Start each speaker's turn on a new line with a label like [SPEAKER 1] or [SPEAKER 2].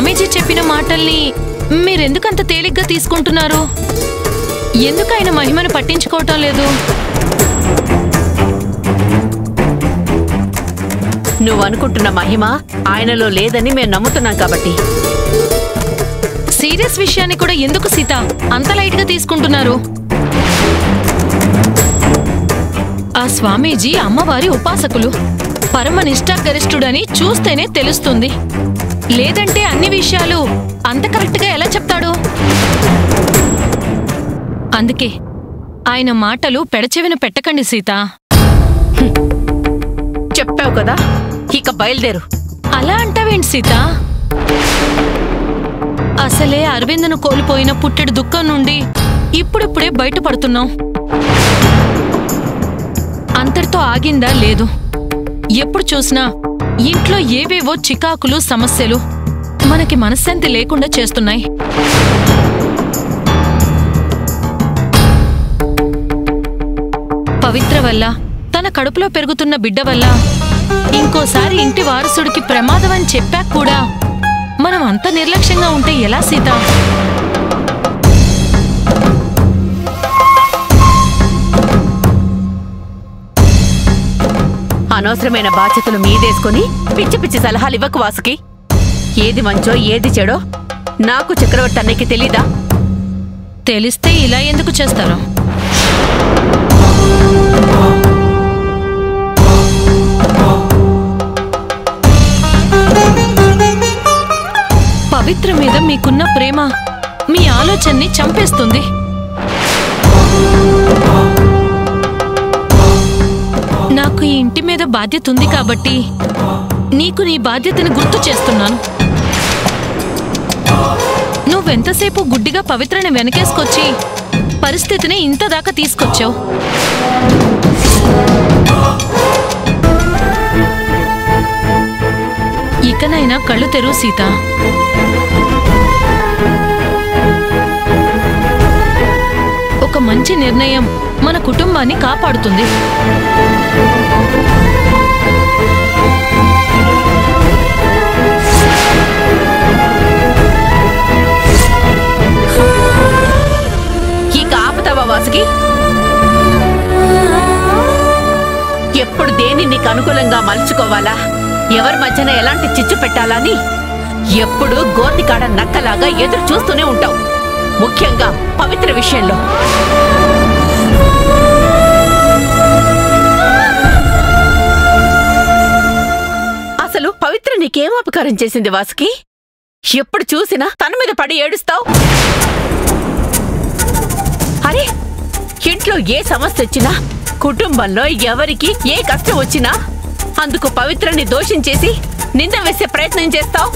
[SPEAKER 1] స్వామీజీ చెప్పిన మాటల్ని మీరెందుకంత తేలిగ్గా తీసుకుంటున్నారు? ఎందుకు ఆయన మహిమను పట్టించుకోవటం లేదు?
[SPEAKER 2] నువ్వనుకుంటున్న మహిమ ఆయనలో లేదని మేము నమ్ముతున్నాం కాబట్టి.
[SPEAKER 1] సీరియస్ విషయాన్ని కూడా ఎందుకు సీత అంత లైట్ గా తీసుకుంటున్నారు? ఆ స్వామీజీ అమ్మవారి ఉపాసకులు, పరమ నిష్ఠాగరిష్ఠుడని చూస్తేనే తెలుస్తుంది. లేదంటే అన్ని విషయాలు అంత కరెక్ట్ గా ఎలా చెప్తాడు? అందుకే ఆయన మాటలు పెడచెవిన పెట్టకండి సీత.
[SPEAKER 2] చెప్పావు కదా, ఇక బయలుదేరు.
[SPEAKER 1] అలా అంటావేంటి సీత? అసలే అరవిందను కోల్పోయిన పుట్టెడు దుఃఖం నుండి ఇప్పుడిప్పుడే బయటపడుతున్నాం. అంతటితో ఆగిందా? లేదు. ఎప్పుడు చూసినా ఇంట్లో ఏవేవో చికాకులు, సమస్యలు మనకి మనశ్శాంతి లేకుండా చేస్తున్నాయి. పవిత్ర వల్ల, తన కడుపులో పెరుగుతున్న బిడ్డ వల్ల ఇంకోసారి ఇంటి వారసుడికి ప్రమాదం అని చెప్పాక కూడా మనం అంత నిర్లక్ష్యంగా ఉంటే ఎలా సీత?
[SPEAKER 2] అనవసరమైన బాధ్యతలు మీదేసుకుని పిచ్చి పిచ్చి సలహాలు ఇవ్వకు వాసుకి. ఏది మంచో ఏది చెడో నాకు చక్రవర్తి అన్నయ్యకి తెలీదా?
[SPEAKER 1] తెలిస్తే ఇలా ఎందుకు చేస్తారో? పవిత్ర మీద మీకున్న ప్రేమ మీ ఆలోచనని చంపేస్తుంది. నాకు ఈ ఇంటి మీద బాధ్యత ఉంది కాబట్టి నీకు నీ బాధ్యతని గుర్తు చేస్తున్నాను. నువ్వెంతసేపు గుడ్డిగా పవిత్రని వెనకేసుకొచ్చి పరిస్థితిని ఇంతదాకా తీసుకొచ్చావు. ఇకనైనా కళ్ళు తెరువు సీత. ఒక మంచి నిర్ణయం మన కుటుంబాన్ని కాపాడుతుంది.
[SPEAKER 2] ఇక ఆపుతావా వాసుకి? ఎప్పుడు దేన్ని నీకు అనుకూలంగా మలుచుకోవాలా, ఎవరి మధ్యన ఎలాంటి చిచ్చు పెట్టాలని ఎప్పుడు గోతికాడ నక్కలాగా ఎదురు చూస్తూనే ఉంటావు. ముఖ్యంగా పవిత్ర విషయంలో. అసలు పవిత్ర నీకేం అపకారం చేసింది వాసుకి? ఎప్పుడు చూసినా తన మీద పడి ఏడుస్తావు. అరే, ఇంట్లో ఏ సమస్య వచ్చినా, కుటుంబంలో ఎవరికి ఏ కష్టం వచ్చినా అందుకు పవిత్రని దోషించేసి నింద వేసే ప్రయత్నం చేస్తావు.